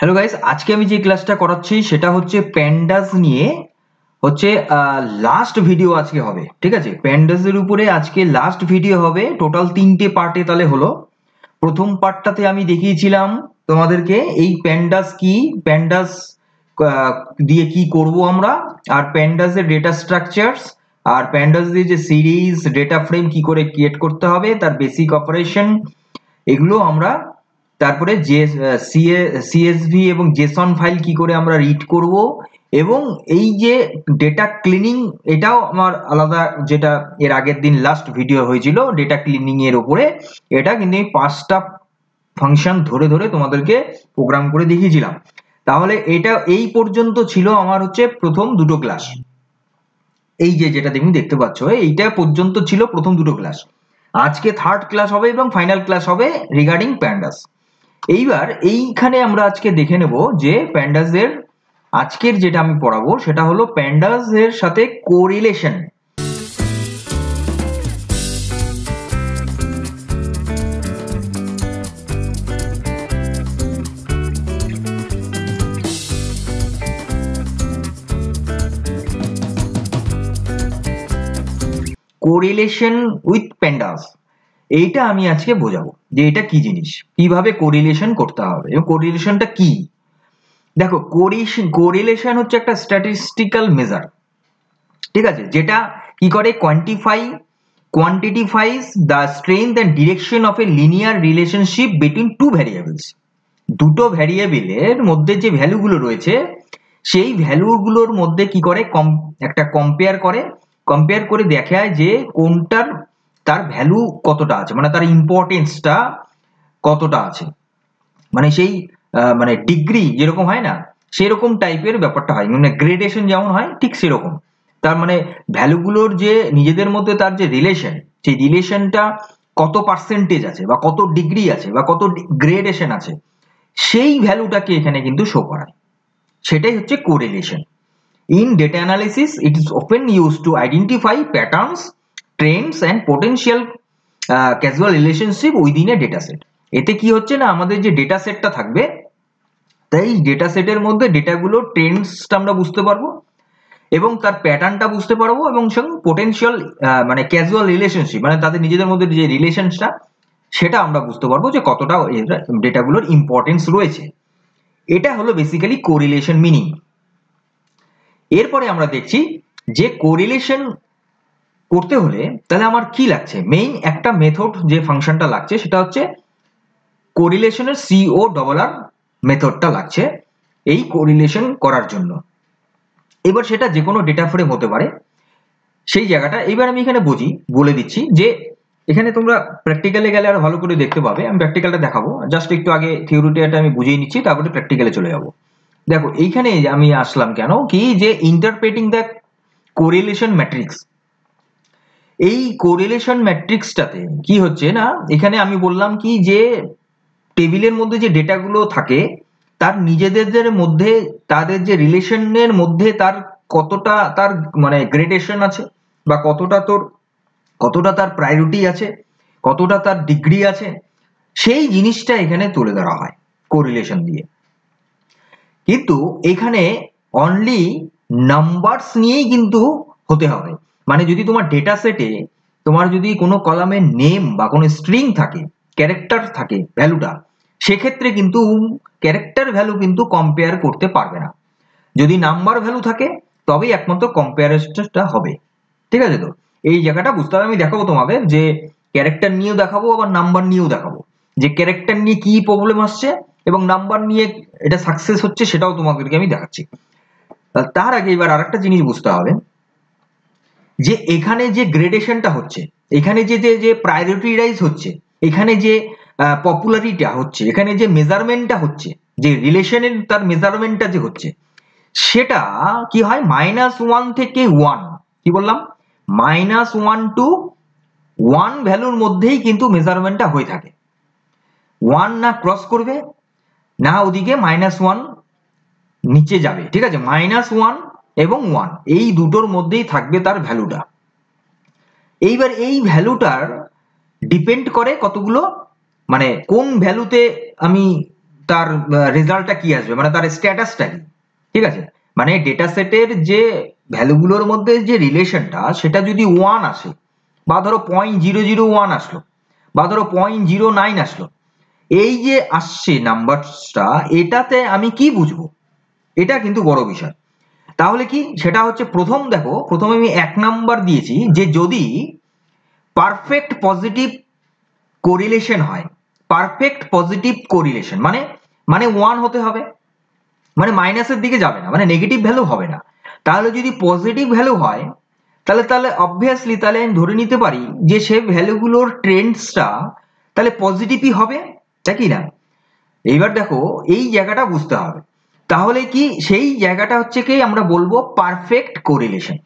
Hello guys, আজকে আমি যে ক্লাসটা করাচ্ছি সেটা হচ্ছে প্যান্ডাস নিয়ে। হচ্ছে লাস্ট ভিডিও আজকে হবে, ঠিক আছে? প্যান্ডাসের উপরে আজকে লাস্ট ভিডিও হবে। টোটাল 3টে পার্টে তাহলে হলো। প্রথম পার্টটাতে আমি দেখিয়েছিলাম তোমাদেরকে এই প্যান্ডাস কি, প্যান্ডাস দিয়ে কি করব আমরা, আর প্যান্ডাসের ডেটা স্ট্রাকচারস, আর প্যান্ডাস দিয়ে যে সিরিজ ডেটা ফ্রেম কি করে ক্রিয়েট করতে হবে, তার বেসিক অপারেশন, এগুলো আমরা। তারপরে যে সিএসভি এবং জেসন ফাইল কি করে আমরা রিড করব, এবং এই যে ডেটা ক্লিনিং, এটাও আমার আলাদা, যেটা এর আগের দিন লাস্ট ভিডিও হয়েছিল ডেটা ক্লিনিং এর উপরে। এটা কিন্তু আমি 5টা ফাংশন ধরে ধরে তোমাদেরকে প্রোগ্রাম করে দেখিয়েছিলাম। তাহলে এটা এই পর্যন্ত ছিল আমার হচ্ছে প্রথম দুটো ক্লাস। এই যে যেটা তুমি দেখতে পাচ্ছ, এইটা পর্যন্ত ছিল প্রথম দুটো ক্লাস। আজকে থার্ড ক্লাস হবে এবং ফাইনাল ক্লাস হবে রিগার্ডিং প্যান্ডাস। এইবার এইখানে আমরা আজকে দেখে নেব যে প্যান্ডাসের আজকের যেটা আমি পড়াবো সেটা হলো প্যান্ডাসের সাথে কোরিলেশন। কোরিলেশন উইথ প্যান্ডাস, এইটা আমি আজকে বোঝাবো যে এটা কি জিনিস, কিভাবে কোরিলেশন করতে হবে এবং কোরিলেশনটা কি। দেখো, কোরিলেশন হচ্ছে একটা স্ট্যাটিস্টিক্যাল মেজার, ঠিক আছে, যেটা কি করে quantifies the strength and direction of a linear relationship between two variables। দুটো ভ্যারিয়েবলের মধ্যে যে ভ্যালুগুলো রয়েছে সেই ভ্যালুগুলোর মধ্যে কি করে একটা কম্পেয়ার করে দেখায় যে কোনটার তার ভ্যালু কতটা আছে, মানে তার ইম্পর্টেন্সটা কতটা আছে। মানে সেই মানে ডিগ্রি যেরকম হয় না, সেরকম টাইপের ব্যাপারটা হয়, মানে গ্রেডেশন যেমন হয় ঠিক সেরকম। তার মানে ভ্যালুগুলোর যে নিজেদের মধ্যে তার যে রিলেশন, সেই রিলেশনটা কত পার্সেন্টেজ আছে বা কত ডিগ্রি আছে বা কত গ্রেডেশন আছে, সেই ভ্যালুটাকে এখানে কিন্তু শো করায়। সেটাই হচ্ছে correlation. In data analysis it is often use to identify patterns, Trends and potential casual relationship within a data set. এতে কি হচ্ছে না, আমাদের যে ডেটা সেটটা থাকবে, তাই ডেটা সেটের মধ্যে ডেটাগুলো ট্রেন্ডসটা আমরা বুঝতে পারবো এবং তার প্যাটার্নটা বুঝতে পারবো, এবং সঙ্গে পোটেনশিয়াল মানে ক্যাজুয়াল রিলেশনশিপ, মানে তাদের নিজেদের মধ্যে যে রিলেশনটা সেটা আমরা বুঝতে পারবো যে কতটা ডেটাগুলোর ইম্পর্টেন্স রয়েছে। এটা হলো বেসিক্যালি কোরিলেশন মিনিং। এরপরে আমরা দেখছি যে কোরিলেশন করতে হলে তাহলে আমার কি লাগছে, মেইন একটা মেথড যে ফাংশনটা লাগছে সেটা হচ্ছে কোরিলেশনের CORR মেথডটা লাগছে এই কোরিলেশন করার জন্য। এবার সেটা যে কোনো ডেটা ফ্রেম হতে পারে সেই জায়গাটা। এবার আমি এখানে বলে দিচ্ছি যে এখানে তোমরা প্র্যাকটিক্যালে গেলে আরো ভালো করে দেখতে পাবে। আমি প্র্যাকটিক্যালটা দেখাবো, জাস্ট একটু আগে থিওরিটা আমি বুঝিয়ে নিচ্ছি, তারপরে প্র্যাকটিক্যালে চলে যাবো। দেখো এইখানে আমি আসলাম কেন, কি যে ইন্টারপ্রেটিং দ্য কোরিলেশন ম্যাট্রিক্স। এই কোরিলেশন ম্যাট্রিক্সটাতে কি হচ্ছে না, এখানে আমি বললাম কি যে টেবিলের মধ্যে যে ডেটাগুলো থাকে তার নিজেদের মধ্যে তাদের যে রিলেশনের মধ্যে তার কতটা তার মানে গ্রেডেশন আছে, বা কতটা তার প্রায়োরিটি আছে, কতটা তার ডিগ্রি আছে, সেই জিনিসটা এখানে তুলে ধরা হয় কোরিলেশন দিয়ে। কিন্তু এখানে অনলি নাম্বারস নিয়েই কিন্তু হতে হবে। মানে যদি তোমার ডেটা সেটে তোমার যদি কোনো কলামে নেম বা কোনো স্ট্রিং থাকে, ক্যারেক্টার থাকে ভ্যালুটা, সেক্ষেত্রে কিন্তু ক্যারেক্টার ভ্যালু কিন্তু কম্পেয়ার করতে পারবে না। যদি নাম্বার ভ্যালু থাকে তবেই একমাত্র কম্পেয়ারটা হবে, ঠিক আছে? তো এই জায়গাটা বুঝতে হবে। আমি দেখাবো তোমাদের যে ক্যারেক্টার নিয়েও দেখাবো, আবার নাম্বার নিয়েও দেখাবো যে ক্যারেক্টার নিয়ে কি প্রবলেম আসছে এবং নাম্বার নিয়ে এটা সাকসেস হচ্ছে, সেটাও তোমাদেরকে আমি দেখাচ্ছি। তার আগে এবার আরেকটা জিনিস বুঝতে হবে যে এখানে যে গ্রেডেশনটা হচ্ছে, এখানে যে প্রায়োরিটাইজ হচ্ছে, এখানে যে পপুলারিটিটা হচ্ছে, এখানে যে মেজারমেন্টটা হচ্ছে, যে রিলেশনের তার মেজারমেন্টটা যে হচ্ছে, সেটা কি হয় -1 থেকে 1, কি বললাম, -1 টু 1 ভ্যালুর মধ্যেই কিন্তু মেজারমেন্টটা হয়ে থাকে। 1 না ক্রস করবে না ওদিকে -1 নিচে যাবে, ঠিক আছে? -1 এবং 1 এই দুটোর মধ্যেই থাকবে তার ভ্যালুটা। এইবার এই ভ্যালুটার ডিপেন্ড করে কতগুলো, মানে কোন ভ্যালুতে আমি তার রেজাল্টটা কি আসবে, মানে তার স্ট্যাটাসটা কি। ঠিক আছে, মানে ডেটা সেটের যে ভ্যালুগুলোর মধ্যে যে রিলেশনটা সেটা যদি 1 আসে, বা ধরো 0.001 আসলো, বা ধরো 0.09 আসলো, এই যে আসছে নাম্বারটা, এটাতে আমি কি বুঝবো, এটা কিন্তু বড় বিষয়। তাহলে কি সেটা হচ্ছে, প্রথম দেখো, প্রথমে আমি 1 নাম্বার দিয়েছি যে যদি পারফেক্ট পজিটিভ কোরিলেশন হয়। পারফেক্ট পজিটিভ কোরিলেশন মানে, মানে 1 হতে হবে, মানে মাইনাসের দিকে যাবে না, মানে নেগেটিভ ভ্যালু হবে না। তাহলে যদি পজিটিভ ভ্যালু হয়, তাহলে তাহলে অবভিয়াসলি তাহলে আমি ধরে নিতে পারি যে সেই ভ্যালুগুলোর ট্রেন্ডসটা তাহলে পজিটিভই হবে, তাই কি না। এইবার দেখো এই জায়গাটা বুঝতে হবে। তাহলে কি সেই জায়গাটা হচ্ছে কি আমরা বলবো পারফেক্ট কোরিলেশন।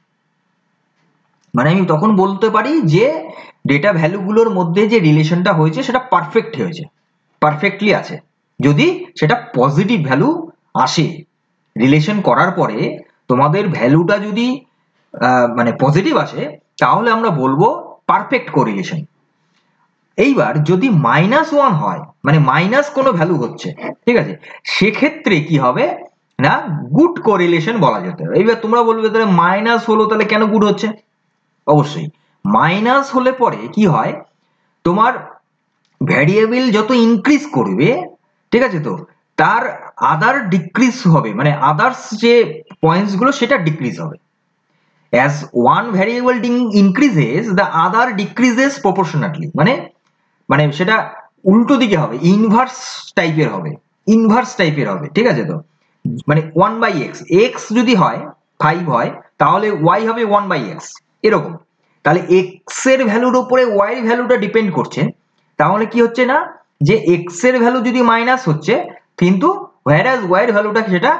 মানে আমি তখন বলতে পারি যে ডেটা ভ্যালুগুলোর মধ্যে যে রিলেশনটা হয়েছে সেটা পারফেক্ট হয়েছে, পারফেক্টলি আছে। যদি সেটা পজিটিভ ভ্যালু আসে রিলেশন করার পরে, তোমাদের ভ্যালুটা যদি মানে পজিটিভ আসে, তাহলে আমরা বলবো পারফেক্ট কোরিলেশন। এইবার যদি -1 হয়, মানে মাইনাস কোনো ভ্যালু হচ্ছে, ঠিক আছে, সেক্ষেত্রে কি হবে না, গুড কোরিলেশন বলা যেতে হবে। এইবার তোমরা বলবে তাহলে মাইনাস হলো, তাহলে কেন গুড হচ্ছে। অবশ্যই মাইনাস হলে পরে কি হয়, তোমার ভ্যারিয়েবল যত ইনক্রিজ করবে, ঠিক আছে, তো তার আদার ডিক্রিজ হবে, মানে আদার্স যে পয়েন্টস গুলো সেটা ডিক্রিজ হবে। as one variable increases the other decreases proportionately, মানে মানে সেটা উল্টো দিকে হবে, ইনভার্স টাইপের হবে, ইনভার্স টাইপের হবে, ঠিক আছে। তো মানে 1/x, x যদি হয় 5 হয়, তাহলে y হবে 1/x, এরকম। তাহলে x এর ভ্যালুর উপরে y এর ভ্যালুটা ডিপেন্ড করছে। তাহলে কি হচ্ছে না, যে x এর ভ্যালু যদি মাইনাস হচ্ছে, কিন্তু whereas y এর ভ্যালুটা সেটা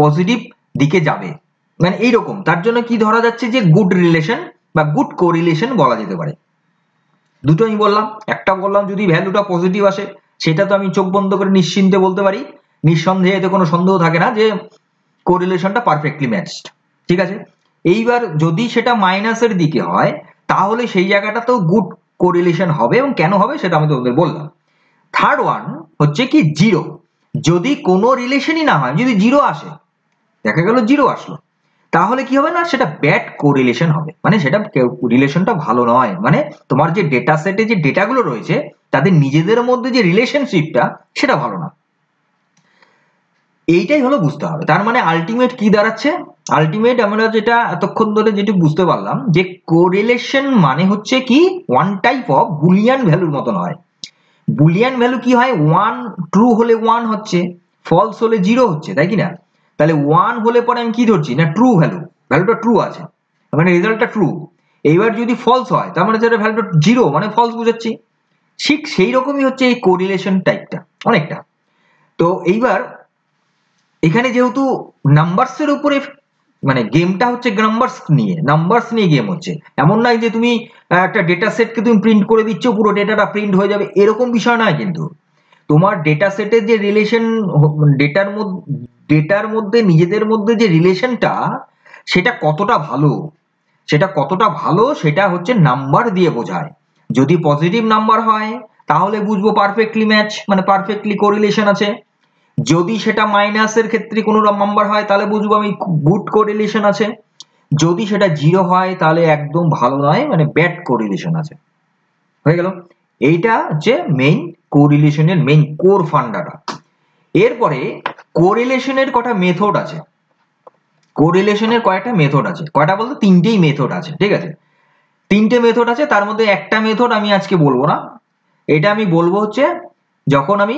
পজিটিভ দিকে যাবে, মানে এইরকম। তার জন্য কি ধরা যাচ্ছে যে গুড রিলেশন বা গুড কোরিলেশন বলা যেতে পারে। দুটো আমি বললাম, একটা বললাম যদি ভ্যালুটা পজিটিভ আসে, সেটা তো আমি চোখ বন্ধ করে নিশ্চিন্তে বলতে পারি, নিঃসন্দেহে, এতে কোনো সন্দেহ থাকে না যে কোরিলেশনটা পারফেক্টলি ম্যাচড, ঠিক আছে। এইবার যদি সেটা মাইনাসের দিকে হয়, তাহলে সেই জায়গাটাতেও গুড কোরিলেশন হবে, এবং কেন হবে সেটা আমি তোমাদের বললাম। থার্ড ওয়ান হচ্ছে কি জিরো। যদি কোনো রিলেশনই না হয়, যদি জিরো আসে, দেখা গেল জিরো আসলো, তাহলে কি হবে না, সেটা ব্যাড কোরিলেশন হবে, মানে সেটা রিলেশনটা ভালো নয়, মানে তোমার যে ডেটা সেটে যে ডেটাগুলো রয়েছে তাদের নিজেদের মধ্যে যে রিলেশনশিপটা সেটা ভালো না। এইটাই হলো বুঝতে হবে। তার মানে আলটিমেট কি দাঁড়াচ্ছে, আলটিমেট আমরা যেটা এতক্ষণ ধরে যেটা বুঝতে পারলাম, যে কোরিলেশন মানে হচ্ছে কি ওয়ান টাইপ অফ বুলিয়ান ভ্যালুর মতন হয়। বুলিয়ান ভ্যালু কি হয়, 1 ট্রু হলে 1 হচ্ছে, ফলস হলে 0 হচ্ছে, তাই কি না। তাহলে 1 হলে পরে আমি কি ধরছি না, ট্রু ভ্যালু, ভ্যালুটা ট্রু আছে, মানে রেজাল্টটা ট্রু। এইবার যদি ফলস হয়, তার মানে যেটা ভ্যালুটা 0, মানে ফলস বুঝাচ্ছি। ঠিক সেই রকমই হচ্ছে এই কোরিলেশন টাইপটা অনেকটা। তো এইবার এখানে যেহেতু নাম্বারসের উপরে, মানে গেমটা হচ্ছে নাম্বারস নিয়ে গেম হচ্ছে, এমন নয় যে তুমি একটা ডেটা সেটকে তুমি প্রিন্ট করে দিচ্ছ, পুরো ডেটাটা প্রিন্ট হয়ে যাবে, এরকম বিষয় নয় কিন্তু। তোমার ডেটা সেটের যে রিলেশন, ডেটার মধ্যে নিজেদের মধ্যে যে রিলেশনটা, সেটা কতটা ভালো, সেটা কতটা ভালো সেটা হচ্ছে নাম্বার দিয়ে বোঝায়। যদি পজিটিভ নাম্বার হয়, তাহলে বুঝবো পারফেক্টলি ম্যাচ, মানে পারফেক্টলি কোরিলেশন আছে। যদি সেটা মাইনাসের ক্ষেত্রে কোনো নাম্বার হয়, তাহলে বুঝবো আমি গুড কোরিলেশন আছে। যদি সেটা 0 হয়, তাহলে একদম ভালো নয়, মানে ব্যাড কোরিলেশন আছে। হয়ে গেল, এইটা হচ্ছে মেইন কোরিলেশনের মেইন কোর ফান্ডাটা। এরপরে কোরিলেশনের কটা মেথড আছে, কোরিলেশনের কয়টা মেথড আছে, কয়টা বলতে তিনটেই মেথড আছে, ঠিক আছে। তিনটে মেথড আছে, তার মধ্যে একটা মেথড আমি আজকে বলবো না, এটা আমি বলবো হচ্ছে যখন আমি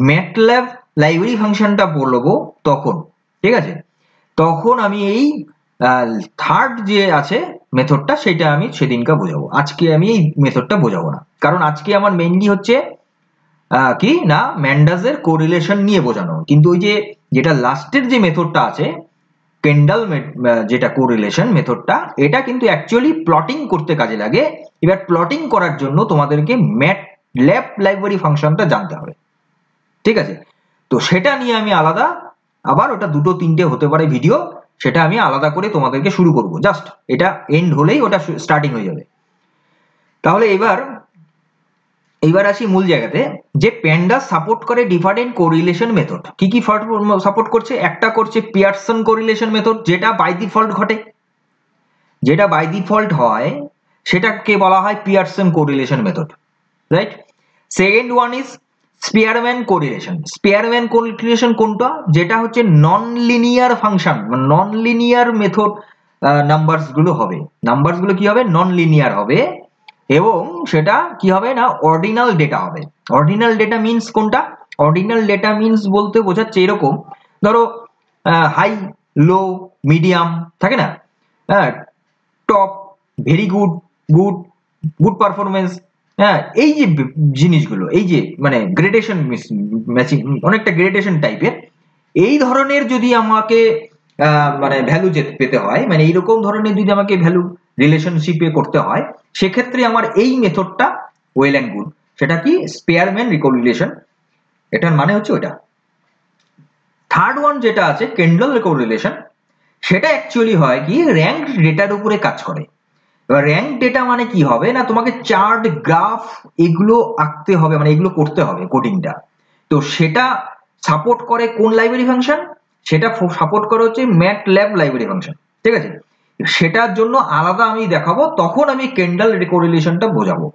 ম্যাটল্যাব লাইব্রেরি ফাংশনটা বলবো তখন, ঠিক আছে, তখন আমি এই থার্ড যে আছে মেথডটা সেটা আমি সেদিনকে বোঝাবো। আজকে আমি এই মেথডটা বোঝাবো না, কারণ আজকে আমার মেইনলি হচ্ছে কি না ম্যান্ডাসের কোরিলেশন নিয়ে বোঝানো। কিন্তু ওই যে যেটা লাস্টের যে মেথডটা আছে কেন্ডাল, যেটা কোরিলেশন মেথডটা, এটা কিন্তু অ্যাকচুয়ালি প্লটিং করতে কাজে লাগে। এবার প্লটিং করার জন্য তোমাদেরকে ম্যাটল্যাব লাইব্রেরি ফাংশনটা জানতে হবে, ঠিক আছে। তো সেটা নিয়ে আমি আলাদা, আবার ওটা দুটো তিনটে হতে পারে ভিডিও, সেটা আমি আলাদা করে তোমাদেরকে শুরু করব, জাস্ট এটা এন্ড হলেই ওটা স্টার্টিং হয়ে যাবে। তাহলে এবার এইবার আসি মূল জায়গাতে, যে প্যান্ডাস সাপোর্ট করে ডিফারেন্ট কোরিলেশন মেথড। কি কি সাপোর্ট করছে? একটা করছে পিয়ারসন কোরিলেশন মেথড, যেটা বাই ডিফল্ট ঘটে, যেটা বাই ডিফল্ট হয় সেটাকে বলা হয় Pearson correlation method, right? Second one is Spearman correlation. Spearman correlation কোনটা? যেটা হচ্ছে non linear function, non linear method, numbers গুলো হবে, নাম্বারস গুলো কি হবে? নন লিনিয়ার হবে, এবং সেটা কি হবে না, অর্ডিনাল ডেটা হবে। অর্ডিনাল ডেটা মিন্স কোনটা? অর্ডিনাল ডেটা মিন্স বলতে বোঝাচ্ছে এরকম, ধরো হাই, লো, মিডিয়াম থাকে না, হ্যাঁ, top, very good, good, good performance, হ্যাঁ, এই যে জিনিসগুলো, এই যে মানে গ্রেডেশন ম্যাচিং, অনেকটা গ্রেডেশন টাইপের, এই ধরনের যদি আমাকে মানে ভ্যালু পেতে হয়, মানে এইরকম ধরনের যদি আমাকে ভ্যালু রিলেশনশিপে করতে হয়, সেক্ষেত্রে আমার এই মেথডটা ওয়েল অ্যান্ড গুড। সেটা কি? স্পেয়ারম্যান রিকোরিলেশন, এটার মানে হচ্ছে ওটা। থার্ড ওয়ান যেটা আছে কেন্ডল রিকোরিলেশন, সেটা অ্যাকচুয়ালি হয় কি, র্যাঙ্ক ডেটার উপরে কাজ করে। এবার র্যাঙ্ক ডেটা মানে কি হবে না, তোমাকে চার্ট, গ্রাফ এগুলো আঁকতে হবে, মানে এগুলো করতে হবে কোডিংটা। তো সেটা সাপোর্ট করে কোন লাইব্রেরি ফাংশন? সেটা সাপোর্ট করে হচ্ছে ম্যাটল্যাব লাইব্রেরি ফাংশন, ঠিক আছে? সেটার জন্য আলাদা আমি দেখাবো, তখন আমি কেন্ডল রিকোরিলেশনটা বোঝাবো।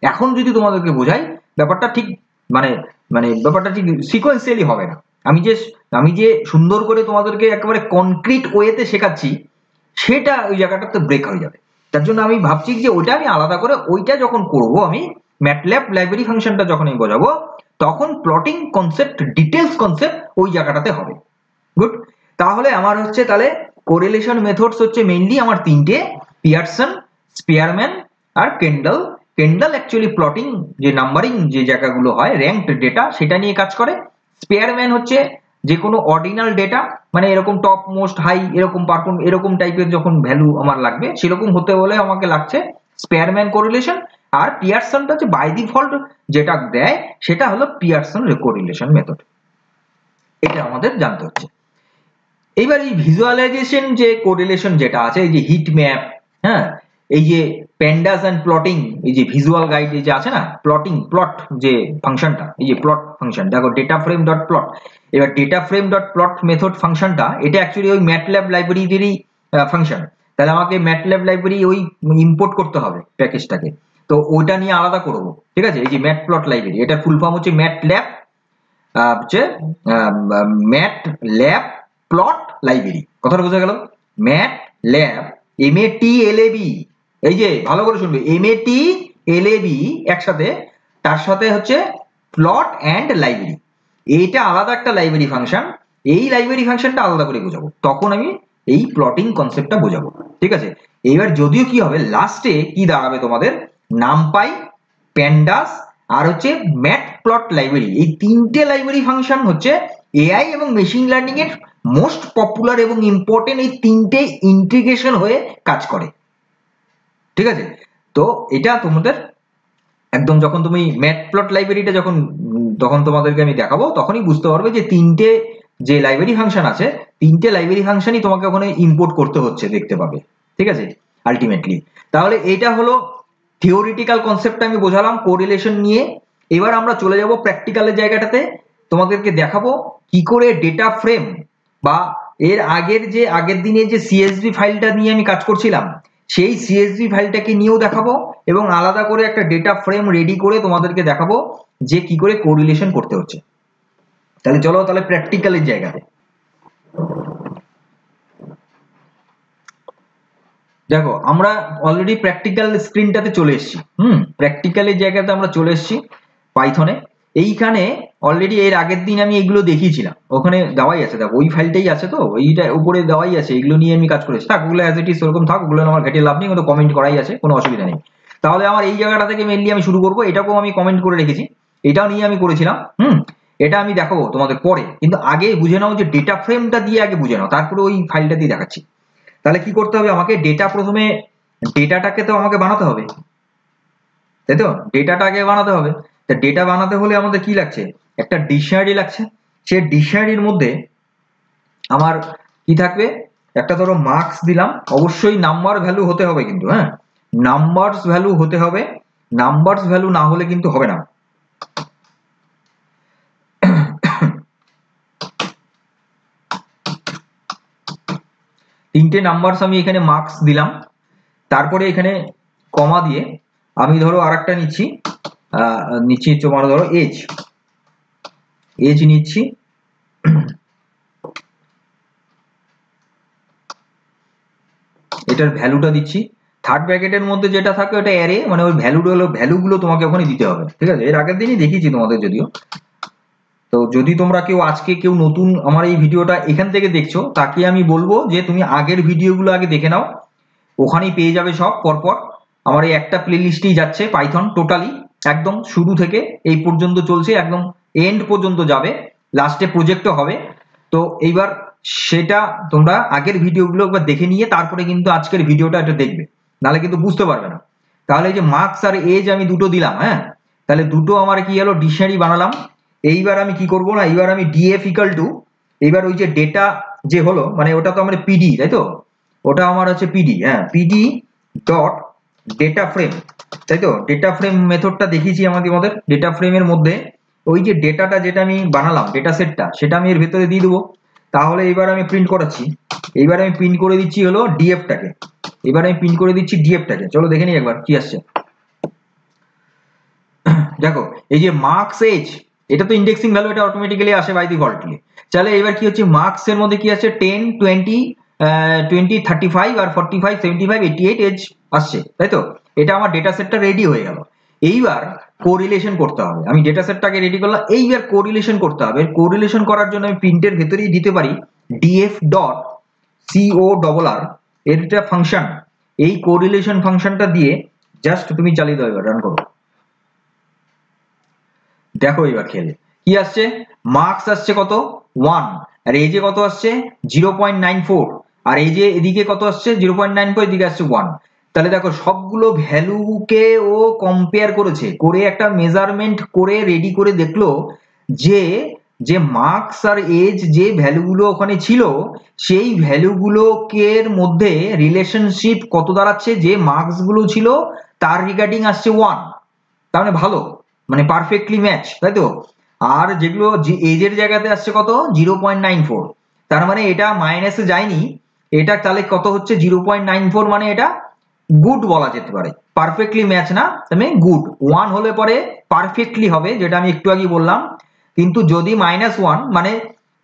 এখন যদি তোমাদেরকে বোঝাই, ব্যাপারটা ঠিক মানে মানে ব্যাপারটা ঠিক সিকোয়েন্সিয়ালি হবে না। আমি যে সুন্দর করে তোমাদেরকে একেবারে কনক্রিট ওয়েতে শেখাচ্ছি, সেটা ওই জায়গাটাতে ব্রেক হয়ে যাবে। তার জন্য আমি ভাবছি যে ওইটা আমি আলাদা করে, ওইটা যখন করব আমি ম্যাটল্যাব লাইব্রেরি ফাংশনটা যখন আমি বোঝাবো, তখন প্লটিং কনসেপ্ট, ডিটেলস কনসেপ্ট ওই জায়গাটাতে হবে। গুড। তাহলে আমার হচ্ছে, তাহলে কোরিলেশন মেথডস হচ্ছে মেইনলি আমার তিনটে, পিয়ারসন, স্পিয়ারম্যান আর কেন্ডল। কেন্ডল অ্যাকচুয়ালি প্লটিং, যে নাম্বারিং যে জায়গাগুলো হয়, র্যাঙ্কড ডেটা, সেটা নিয়ে কাজ করে। স্পিয়ারম্যান হচ্ছে যে কোনো অর্ডিনাল ডেটা, মানে এরকম টপ, মোস্ট, হাই, এরকম পারফর্ম, এরকম টাইপের যখন ভ্যালু আমার লাগবে, সেরকম হতে হলে আমাকে লাগছে স্পিয়ারম্যান কোরিলেশন। আর পিয়ারসনটা হচ্ছে বাই ডিফল্ট যেটা দেয়, সেটা হলো পিয়ারসন কোরিলেশন মেথড। এটা আমাদের জানতে হচ্ছে। এইবার এই ভিজুয়ালাইজেশন যে কোরিলেশন যেটা আছে, এই যে হিট ম্যাপ, হ্যাঁ, এই যে প্যান্ডাস এন্ড প্লটিং, এই যে ভিজুয়াল গাইড যে আছে না, প্লটিং, প্লট যে ফাংশনটা, এই যে প্লট ফাংশন, দেখো ডেটা ফ্রেম ডট প্লট। এবার data frame dot plot method ফাংশনটা, এটা অ্যাকচুয়ালি ওই ম্যাটল্যাব লাইব্রেরিরই ফাংশন। তাহলে আমাকে ম্যাটল্যাব লাইব্রেরি ওই ইম্পোর্ট করতে হবে প্যাকেজটাকে, তো ওইটা নিয়ে আলাদা করব, ঠিক আছে? এই যে ম্যাট প্লট লাইব্রেরি, এটার ফুল ফর্ম হচ্ছে ম্যাটল্যাব, হচ্ছে ম্যাটল্যাব প্লট লাইব্রেরি। কথাটা বোঝা গেল? ম্যাটল্যাব, MATLAB, এই যে ভালো করে শুনবে, MATLAB একসাথে, তার সাথে হচ্ছে প্লট অ্যান্ড লাইব্রেরি, এইটা আলাদা একটা লাইব্রেরি ফাংশন। এই লাইব্রেরি ফাংশনটা আলাদা করে বোঝাবো, তখন আমি এই প্লটিং কনসেপ্টটা বোঝাবো, ঠিক আছে? এইবার যদিও কি হবে, লাস্টে কি দাঁড়াবে তোমাদের, নামপাই, প্যান্ডাস আর হচ্ছে ম্যাটপ্লট লাইব্রেরি, এই তিনটে লাইব্রেরি ফাংশন হচ্ছে এআই এবং মেশিন লার্নিং এর মোস্ট পপুলার এবং ইম্পর্টেন্ট, এই তিনটে ইন্টিগ্রেশন হয়ে কাজ করে, ঠিক আছে? তো এটা তোমাদের একদম, যখন তুমি ম্যাটপ্লট লাইব্রেরিটা যখন তখন তোমাদেরকে আমি দেখাবো, তখনই বুঝতে পারবে যে তিনটে যে লাইব্রেরি ফাংশন আছে, তিনটে লাইব্রেরি ফাংশনই তোমাকে ওখানে ইম্পোর্ট করতে হচ্ছে, দেখতে পাবে, ঠিক আছে, আলটিমেটলি। তাহলে এটা হলো থিওরিটিক্যাল কনসেপ্ট আমি বোঝালাম কোরিলেশন নিয়ে। এবার আমরা চলে যাব প্র্যাকটিক্যালের জায়গাটাতে, তোমাদেরকে দেখাবো কি করে ডেটা ফ্রেম, বা এর আগের দিনে যে সিএসভি ফাইলটা নিয়ে আমি কাজ করছিলাম, সেই সিএসভি ফাইলটাকে নিয়েও দেখাবো, এবং আলাদা করে একটা ডেটা ফ্রেম রেডি করে তোমাদেরকে দেখাবো যে কি করে কোরিলেশন করতে হচ্ছে। তাহলে চলো, তাহলে প্র্যাকটিক্যালের জায়গাতে দেখো, আমরা অলরেডি প্র্যাকটিক্যাল স্ক্রিনটাতে চলে এসেছি। প্র্যাকটিক্যালের জায়গাতে আমরা চলে এসেছি পাইথনে। এইখানে অলরেডি এর আগের দিন আমি এগুলো দেখিয়েছিলাম, ওখানে দেওয়াই আছে, দেখো ওই ফাইলটাই আছে, তো এইটা উপরে দেওয়াই আছে, এগুলো নিয়ে আমি কাজ করেছি। থাক, ওগুলো অ্যাজ ইট ইজ ওরকম থাক, ওগুলো আমার ঘেটে লাভ নেই, কিন্তু কমেন্ট করাই আছে, কোনো অসুবিধা নেই। তাহলে আমার এই জায়গাটা থেকে মেনলি আমি শুরু করবো, এটাকেও আমি কমেন্ট করে রেখেছি, এটাও নিয়ে আমি করেছিলাম। এটা আমি দেখাবো তোমাদের পরে, কিন্তু আগে বুঝে নাও যে ডেটা ফ্রেমটা দিয়ে আগে বুঝে নাও, তারপরে ওই ফাইলটা দিয়ে দেখাচ্ছি। তাহলে কি করতে হবে আমাকে, প্রথমে ডেটাটাকে তো আমাকে বানাতে হবে, তাই তো? ডেটাটা আগে বানাতে হবে। তা ডেটা বানাতে হলে আমাদের কি লাগছে, একটা ডিকশনারি লাগছে। সেই ডিকশনারির মধ্যে আমার কি থাকবে, একটা ধরো মার্কস দিলাম, অবশ্যই নাম্বার ভ্যালু হতে হবে কিন্তু, হ্যাঁ, নাম্বারস ভ্যালু হতে হবে। নাম্বারস ভ্যালু না হলে কিন্তু হবে না। তিনটে নাম্বারস আমি এখানে মার্কস দিলাম, তারপরে এখানে কমা দিয়ে আমি ধরো আরেকটা নিচ্ছি, তোমার ধরো এজ নিচ্ছি, এটার ভ্যালুটা দিচ্ছি। থার্ড ব্র্যাকেটের মধ্যে যেটা থাকে ওটা অ্যারে, মানে ওই ভ্যালুগুলো তোমাকে ওখানে দিতে হবে, ঠিক আছে? এর আগের দিনই দেখিয়েছি তোমাদের যদিও। তো যদি তোমরা আজকে কেউ নতুন আমার এই ভিডিওটা এখান থেকে দেখছো, তাকে আমি বলবো যে তুমি আগের ভিডিওগুলো আগে দেখে নাও, ওখানেই পেয়ে যাবে সব পরপর। আমার এই একটা প্লে লিস্টেই যাচ্ছে পাইথন টোটালি, একদম শুরু থেকে এই পর্যন্ত চলছে, একদম এন্ড পর্যন্ত যাবে, লাস্টে প্রজেক্টও হবে। তো এইবার সেটা তোমরা আগের ভিডিওগুলো একবার দেখে নিয়ে তারপরে কিন্তু আজকের ভিডিওটা এটা দেখবে, নাহলে কিন্তু বুঝতে পারবে না। তাহলে এই যে মার্কস আর এজ আমি দুটো দিলাম, হ্যাঁ, তাহলে দুটো আমার কি হলো, ডিকশনারি বানালাম। এইবার আমি কি করব না, এইবার আমি ডিএফ ইকাল টু, এইবার ওই যে ডেটা যে হলো, মানে ওটা তো আমার পিডি, তাই তো, ওটা আমার হচ্ছে পিডি, হ্যাঁ, পিডি ডট ডেটা ফ্রেম, তাই তো। ডেটা ফ্রেম মেথডটা দেখিয়েছি আমাদের ডেটা ফ্রেমের মধ্যে ওই যে ডেটাটা যেটা আমি বানালাম, ডেটা সেটটা, সেটা আমি এর ভেতরে দিয়ে দেবো। তাহলে এবার আমি প্রিন্ট করাচ্ছি, এইবার আমি প্রিন্ট করে দিচ্ছি হলো ডিএফটাকে, এবার আমি প্রিন্ট করে দিচ্ছি ডিএফটাকে। চলো দেখে নিই একবার কি আসছে। দেখো এই যে মার্কস এজ, এটা তো ইন্ডেক্সিং ভ্যালু, এটা অটোমেটিক্যালি আসে বাই ডিফল্টলি। তাহলে এবার কি হচ্ছে, মার্কস এর মধ্যে কি আছে, 10 20 20 35 আর 45 75 88 এজ আসছে, তাই তো। এটা আমার ডেটা সেটটা রেডি হয়ে গেল। এইবার কোরিলেশন করতে হবে, আমি ডেটা সেটটাকে রেডি করলাম, এইবার কোরিলেশন করতে হবে। কোরিলেশন করার জন্য আমি প্রিন্টের ভেতরেই দিতে পারি ডিএফ ডট সিও ডবল আর, এর একটা ফাংশন, এই কোরিলেশন ফাংশনটা দিয়ে জাস্ট তুমি চালিয়ে দাও, এবার রান করো। দেখো এবার খেলে কি আসছে, মার্কস আসছে কত 1, আর এই যে কত আসছে 0.94, আর এই যে এদিকে কত আসছে 0.94, এদিকে আসছে 1। তাহলে দেখো সবগুলো ভ্যালুকে ও কম্পেয়ার করেছে, করে একটা মেজারমেন্ট করে রেডি করে দেখলো যে যে মার্কস আর এজ যে ভ্যালুগুলো ওখানে ছিল, সেই ভ্যালুগুলোকে মধ্যে রিলেশনশিপ কত দাঁড়াচ্ছে, যে মার্কস গুলো ছিল তার রিগার্ডিং আসছে 1, তার মানে ভালো, মানে পারফেক্টলি ম্যাচ, তাই তো। আর যেগুলো এজের জায়গাতে আসছে কত 0.94, তার মানে এটা মাইনাসে যায়নি, এটা তাহলে কত হচ্ছে 0.94, মানে এটা গুড বলা যেতে পারে, পারফেক্টলি ম্যাচ না, মানে গুড। 1 হলে পরে পারফেক্টলি হবে, যেটা আমি একটু আগে বললাম। কিন্তু যদি -1, মানে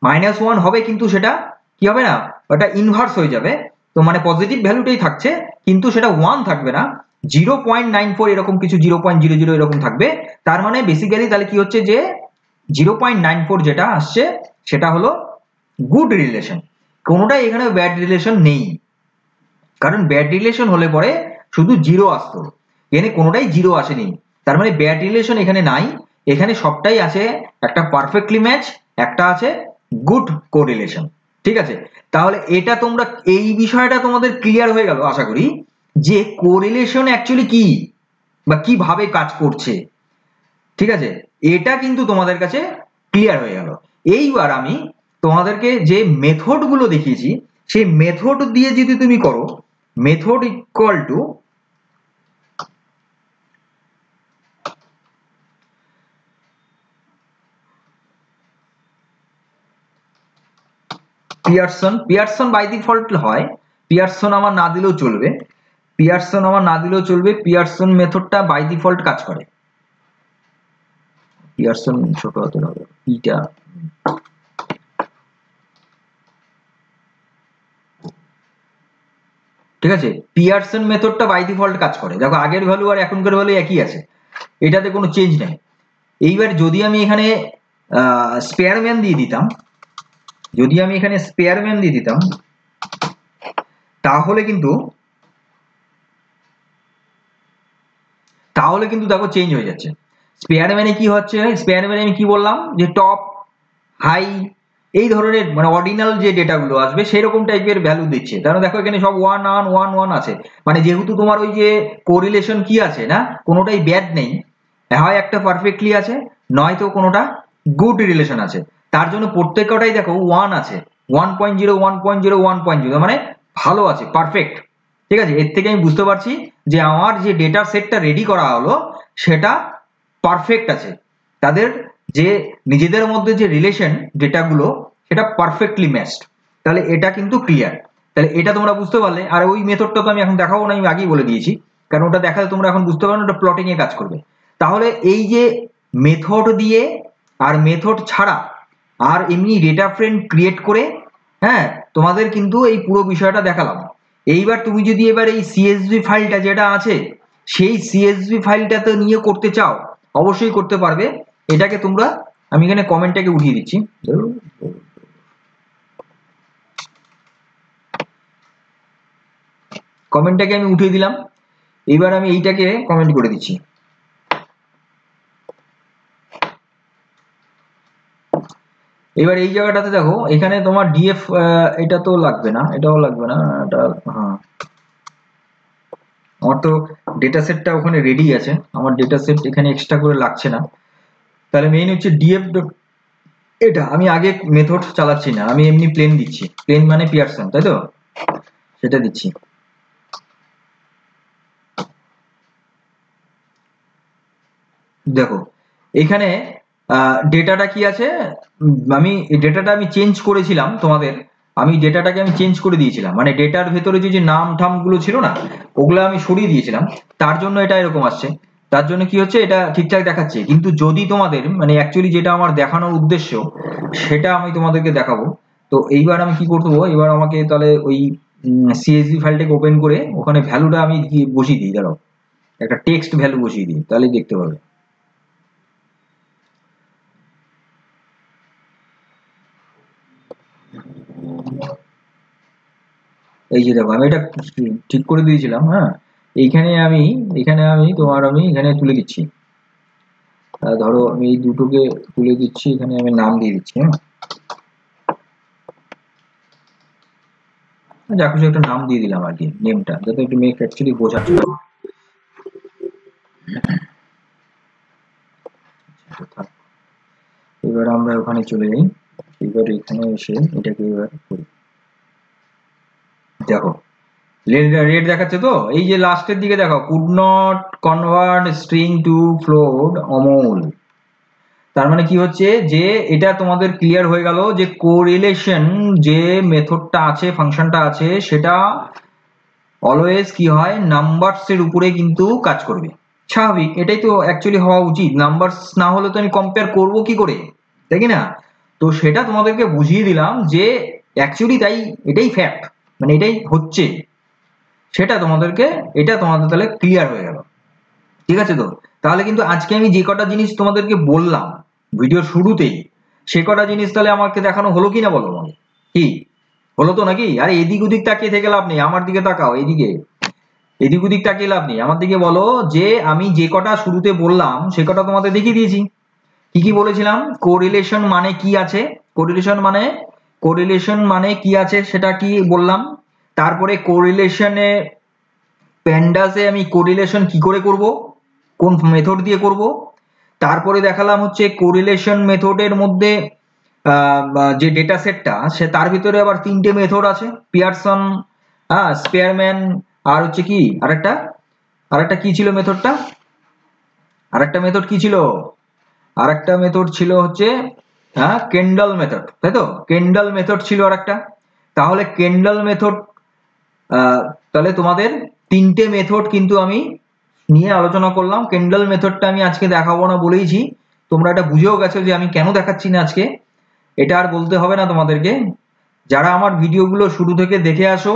-1 হবে, কিন্তু সেটা কি হবে না, ওটা ইনভার্স হয়ে যাবে। তো মানে পজিটিভ ভ্যালুটাই থাকছে, কিন্তু সেটা 1 থাকবে না, 0.94 এরকম কিছু, 0.00 এরকম থাকবে। তার মানে বেসিক্যালি তাহলে কি হচ্ছে যে 0.94 যেটা আসছে সেটা হলো গুড রিলেশন, কোনোটাই এখানে ব্যাড রিলেশন নেই। কারণ ব্যাড রিলেশন হলে পরে শুধু জিরো আসতো, এখানে কোনোটাই জিরো আসেনি, তার মানে ব্যাড রিলেশন এখানে নাই, এখানে সবটাই আছে একটা পারফেক্টলি ম্যাচ, একটা আছে গুড কোরিলেশন, ঠিক আছে। তাহলে এটা তোমরা এই বিষয়টা তোমাদের ক্লিয়ার হয়ে গেল আশা করি, যে কোরিলেশন অ্যাকচুয়ালি কি বা কিভাবে কাজ করছে, ঠিক আছে। এটা কিন্তু তোমাদের কাছে ক্লিয়ার হয়ে গেল। এইবার আমি তোমাদেরকে যে মেথড গুলো দেখিয়েছি, সেই মেথড দিয়ে যদি তুমি করো, method equal to Pearson by default হয়, পিয়ারসন আমার না দিলেও চলবে, পিয়ারসন মেথডটা বাই ডিফল্ট কাজ করে। পিয়ারসন ছোট হতে হবে, পিটা ঠিক আছে। পিয়ারসন মেথডটা বাই ডিফল্ট কাজ করে, দেখো আগের ভ্যালু আর এখনকার ভ্যালু একই আছে, এটাতে কোনো চেঞ্জ নেই। এইবার যদি আমি এখানে স্পেয়ারম্যান দিয়ে দিতাম, তাহলে কিন্তু দেখো চেঞ্জ হয়ে যাচ্ছে। স্পেয়ারম্যানে কি হচ্ছে, স্পেয়ারম্যানে আমি কি বললাম, যে টপ হাই এই ধরনের মানে অর্ডিনাল যে ডেটাগুলো আসবে সেরকম টাইপের ভ্যালু দিচ্ছে। কারণ দেখো এখানে সব 1 1 1 1 আছে, মানে যেহেতু তোমার ওই যে কোরিলেশন কি আছে না, কোনোটাই ব্যাড নেই, হয় একটা পারফেক্টলি আছে, নয়তো কোনোটা গুড রিলেশন আছে, তার জন্য প্রত্যেকটাই দেখো 1 আছে, 1.0 1.0 1.0, মানে ভালো আছে, পারফেক্ট, ঠিক আছে। এর থেকে আমি বুঝতে পারছি যে আমার যে ডেটা সেটটা রেডি করা হলো সেটা পারফেক্ট আছে, তাদের যে নিজেদের মধ্যে যে রিলেশন ডেটাগুলো সেটা পারফেক্টলি ম্যাচড। তাহলে এটা কিন্তু ক্লিয়ার। তাহলে এটা তোমরা বুঝতে পারলে। আর ওই মেথডটা তো আমি এখন দেখাবো না, আমি আগেই বলে দিয়েছি, কারণ ওটা দেখালে তোমরা এখন বুঝতে পারো না ওটা প্লটিং এ কাজ করবে। তাহলে এই যে মেথড দিয়ে আর মেথড ছাড়া আর এমনি ডেটা ফ্রেম ক্রিয়েট করে, হ্যাঁ, তোমাদের কিন্তু এই পুরো বিষয়টা দেখালাম। এইবার তুমি যদি এবার এই সিএসভি ফাইলটা যেটা আছে সেই সিএসভি ফাইলটাতে নিয়ে করতে চাও অবশ্যই করতে পারবে। এটাকে তোমরা, আমি এখানে কমেন্টটাকে উঠিয়ে দিচ্ছি, কমেন্টটাকে আমি উঠিয়ে দিলাম। এবার আমি এইটাকে কমেন্ট করে দিচ্ছি। এবার এই জায়গাটাতে দেখো, এখানে তোমার ডিএফ, এটা তো লাগবে না, এটাও লাগবে না, এটা হ্যাঁ, আমার তো ডেটা সেটটা ওখানে রেডি আছে, আমার ডেটা সেট এখানে এক্সট্রা করে লাগছে না। তাহলে মেইন হচ্ছে ডিএফ, এটা আমি আগে মেথড চালাচ্ছি না, আমি এমনি প্লেন দিচ্ছি, প্লেন মানে পিয়ারসন, তাই তো, সেটা দিচ্ছি। দেখো এখানে ডেটাটা কি আছে, আমি ডেটাটা আমি চেঞ্জ করেছিলাম তোমাদের, আমি ডেটাটাকে আমি চেঞ্জ করে দিয়েছিলাম, মানে ডেটার ভেতরে যে নাম ঠাম গুলো ছিল না ওগুলো আমি সরিয়ে দিয়েছিলাম, তার জন্য এটা এরকম আসছে। তার জন্য কি হচ্ছে, এটা ঠিকঠাক দেখাচ্ছে। কিন্তু যদি তোমাদের মানে অ্যাকচুয়ালি যেটা আমার দেখানোর উদ্দেশ্য সেটা আমি তোমাদেরকে দেখাবো। তো এইবার আমি কি করবো, এবার আমাকে তাহলে ওই সিএসভি ফাইলটাকে ওপেন করে ওখানে ভ্যালুটা আমি বসিয়ে দিই, দাঁড়াও একটা টেক্সট ভ্যালু বসিয়ে দিই, তাহলেই দেখতে পাবে। এই যে দেখো আমি এটা ঠিক করে দিয়েছিলাম, হ্যাঁ, এখানে আমি তোমার আমি এখানে তুলে দিচ্ছি, ধরো আমি এই দুটোকে তুলে দিচ্ছি, এখানে আমি নাম দিয়ে দিচ্ছি, হ্যাঁ, যা কিছু একটা নাম দিয়ে দিলাম আর কি, নেমটা যাতে একটু মেক অ্যাকচুয়ালি বোঝাচ্ছে। এবার আমরা ওখানে চলে যাই, এবার এখানে এসে এটাকে এবার করি। দেখো রেড দেখাচ্ছে তো, এই যে লাস্টের দিকে দেখো, could not convert string two float Amal. তার মানে কি হচ্ছে যে এটা তোমাদের ক্লিয়ার হয়ে গেল যে কোরিলেশন যে মেথডটা আছে, ফাংশনটা আছে, সেটা অলওয়েজ কি হয়, নাম্বারস এর উপরে কিন্তু কাজ করবে। স্বাভাবিক, এটাই তো অ্যাকচুয়ালি হওয়া উচিত, নাম্বারস না হলে তো আমি কম্পেয়ার করব কি করে, তাই কি না? তো সেটা তোমাদেরকে বুঝিয়ে দিলাম যে অ্যাকচুয়ালি তাই, এটাই ফ্যাক্ট, মানে এটাই হচ্ছে, সেটা তোমাদেরকে, এটা তোমাদের তাহলে ক্লিয়ার হয়ে গেল। ঠিক আছে? তো তাহলে কিন্তু আজকে আমি যে কটা জিনিস তোমাদেরকে বললাম ভিডিওর শুরুতেই, সে কটা জিনিস তাহলে আমাকে দেখানো হলো কিনা বলো আমাকে, কি হলো তো নাকি? আরে এদিক ওদিক তাকিয়ে থেকে লাভ নেই, আমার দিকে তাকাও, এদিকে এদিক ওদিক তাকিয়ে লাভ নেই, আমার দিকে বলো যে আমি যে কটা শুরুতে বললাম সে কটা তোমাদের দেখিয়ে দিয়েছি। কি কি বলেছিলাম? কোরিলেশন মানে কি আছে, কোরিলেশন মানে কি আছে সেটা কি বললাম। তারপরে কোরিলেশনে প্যান্ডাসে আমি কোরিলেশন কি করে করব, কোন মেথড দিয়ে করব। তারপরে দেখালাম হচ্ছে কোরিলেশন মেথডের মধ্যে যে ডেটা সেটটা, সে তার ভিতরে আবার তিনটে মেথড আছে, পিয়ারসন, হ্যাঁ, স্পেয়ারম্যান, আর হচ্ছে কি আরেকটা, আরেকটা কি ছিল মেথডটা, আরেকটা মেথড কি ছিল, আরেকটা মেথড ছিল হচ্ছে, হ্যাঁ, কেন্ডাল মেথড, তাই তো, কেন্ডাল মেথড ছিল আরেকটা। তাহলে কেন্ডাল মেথড, তাহলে তোমাদের তিনটে মেথড কিন্তু আমি নিয়ে আলোচনা করলাম। কেন্ডাল মেথডটা আমি আজকে দেখাবো না বলেইছি, তোমরা এটা বুঝেও গেছো যে আমি কেন দেখাচ্ছি না আজকে, এটা আর বলতে হবে না তোমাদেরকে। যারা আমার ভিডিওগুলো শুরু থেকে দেখে আসো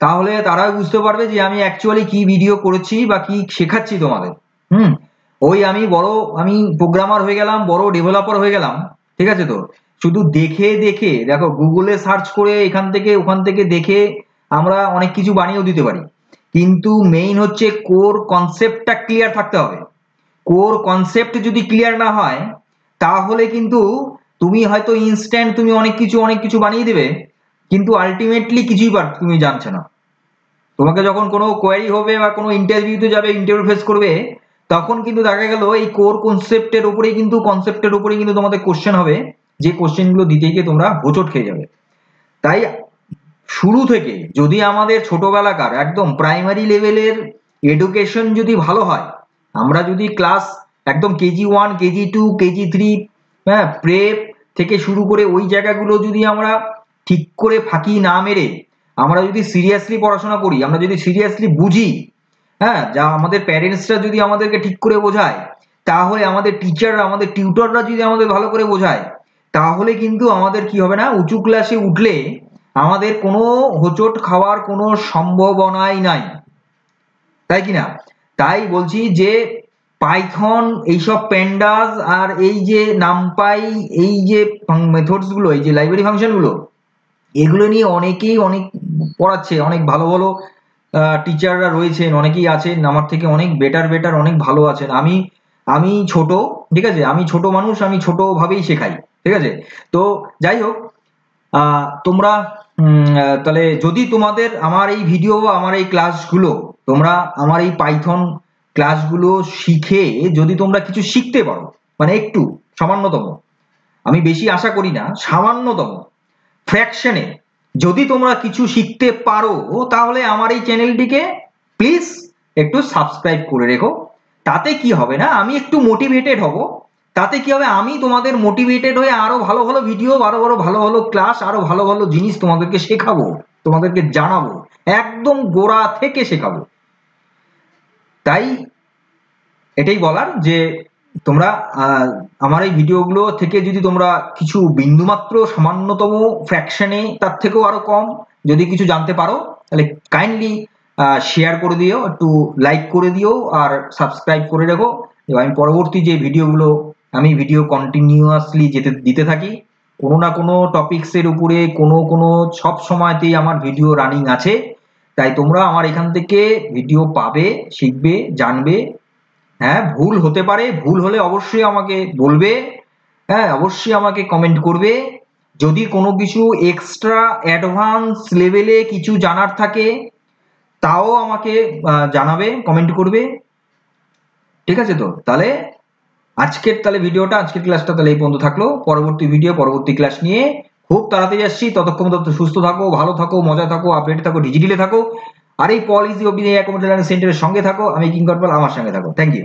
তাহলে তারাও বুঝতে পারবে যে আমি অ্যাকচুয়ালি কি ভিডিও করেছি বা কি শেখাচ্ছি তোমাদের। হুম, ওই আমি প্রোগ্রামার হয়ে গেলাম, বড় ডেভেলপার হয়ে গেলাম, ঠিক আছে? তো শুধু দেখে দেখে দেখো, গুগলে সার্চ করে এখান থেকে ওখান থেকে দেখে আমরা অনেক কিছু বানিয়েও দিতে পারি, কিন্তু মেইন হচ্ছে কোর কনসেপ্টটা ক্লিয়ার থাকতে হবে। কোর কনসেপ্ট যদি ক্লিয়ার না হয় তাহলে কিন্তু তুমি হয়তো ইনস্ট্যান্ট তুমি অনেক কিছু বানিয়ে দেবে, কিন্তু আলটিমেটলি কিছুই তুমি জানছো না। তোমাকে যখন কোনো কোয়ারি হবে বা কোনো ইন্টারভিউতে যাবে, ইন্টারভিউ ফেস করবে, তখন কিন্তু দেখা গেল এই কোর কনসেপ্টের উপরেই কিন্তু তোমাদের কোশ্চেন হবে, যে কোশ্চেনগুলো দিতে গিয়ে তোমরা হোঁচট খেয়ে যাবে। তাই শুরু থেকে যদি আমাদের ছোটবেলাকার একদম প্রাইমারি লেভেলের এডুকেশন যদি ভালো হয়, আমরা যদি ক্লাস একদম KG1 KG2 KG3 হ্যাঁ প্রেপ থেকে শুরু করে ওই জায়গাগুলো যদি আমরা ঠিক করে ফাঁকি না মেরে আমরা যদি সিরিয়াসলি পড়াশোনা করি, আমরা যদি সিরিয়াসলি বুঝি, হ্যাঁ যা আমাদের প্যারেন্টসরা যদি আমাদেরকে ঠিক করে বোঝায়, তাহলে আমাদের টিচাররা আমাদের টিউটররা যদি আমাদের ভালো করে বোঝায়, তাহলে কিন্তু আমাদের কি হবে না, উঁচু ক্লাসে উঠলে আমাদের কোনো হোঁচট খাওয়ার কোনো সম্ভাবনাই নাই, তাই কি না? তাই বলছি যে পাইথন এইসব প্যান্ডাস আর এই যে নামপাই এই যে মেথডস গুলো, এই যে লাইব্রেরি ফাংশন গুলো, এগুলো নিয়ে অনেকেই অনেক পড়াচ্ছে, অনেক ভালো ভালো টিচাররা রয়েছেন, অনেকেই আছেন আমার থেকে অনেক বেটার অনেক ভালো আছেন। আমি আমি ছোট, ঠিক আছে, আমি ছোট মানুষ, আমি ছোট ভাবেই শেখাই, ঠিক আছে। তো যাই হোক, তোমরা তাহলে যদি তোমাদের আমার এই ভিডিও আমার এই ক্লাসগুলো, তোমরা আমার এই পাইথন ক্লাসগুলো শিখে যদি তোমরা কিছু শিখতে পারো, মানে একটু সামান্যতম, আমি বেশি আশা করি না, সামান্যতম ফ্র্যাকশনে যদি তোমরা কিছু শিখতে পারো, তাহলে আমার এই চ্যানেলটিকে প্লিজ একটু সাবস্ক্রাইব করে রেখো। তাতে কি হবে না, আমি একটু মোটিভেটেড হব, তাতে কি হবে, আমি তোমাদের মোটিভেটেড হয়ে আরো ভালো ভালো ভিডিও, আরো ভালো ভালো ক্লাস, আরো ভালো ভালো জিনিস তোমাদেরকে শেখাবো, তোমাদেরকে জানাবো, একদম গোড়া থেকে শেখাবো। তাই এটাই বলার যে তোমরা আমার এই ভিডিওগুলো থেকে যদি তোমরা কিছু বিন্দুমাত্র সামান্যতম ফ্র্যাকশনে, তার থেকেও আরো কম যদি কিছু জানতে পারো, তাহলে কাইন্ডলি শেয়ার করে দিও, একটু লাইক করে দিও আর সাবস্ক্রাইব করে রেখো। এবং আমি পরবর্তী যে ভিডিওগুলো, আমি ভিডিও কন্টিনিউয়াসলি দিতে থাকি, কোনো না কোনো টপিক্সের উপরে কোনো সব সময়তেই আমার ভিডিও রানিং আছে। তাই তোমরা আমার এখান থেকে ভিডিও পাবে, শিখবে, জানবে। হ্যাঁ ভুল হতে পারে, ভুল হলে অবশ্যই আমাকে বলবে, হ্যাঁ অবশ্যই আমাকে কমেন্ট করবে। যদি কোনো কিছু এক্সট্রা অ্যাডভান্স লেভেলে কিছু জানার থাকে, তাও আমাকে জানাবে, কমেন্ট করবে, ঠিক আছে? তো তাহলে আজকের ভিডিওটা, আজকের ক্লাসটা তাহলে এই পর্যন্ত থাকলো। পরবর্তী ভিডিও, পরবর্তী ক্লাস নিয়ে খুব তাড়াতাড়ি আসছি। ততক্ষণ সুস্থ থাকো, ভালো থাকো, মজা থাকো, আপডেট থাকো, ডিজিটালে থাকো। আর এই পল ইজি অফ সেন্টারের সঙ্গে থাকো। আমি কিংকর পাল, আমার সঙ্গে থাকো। Thank you.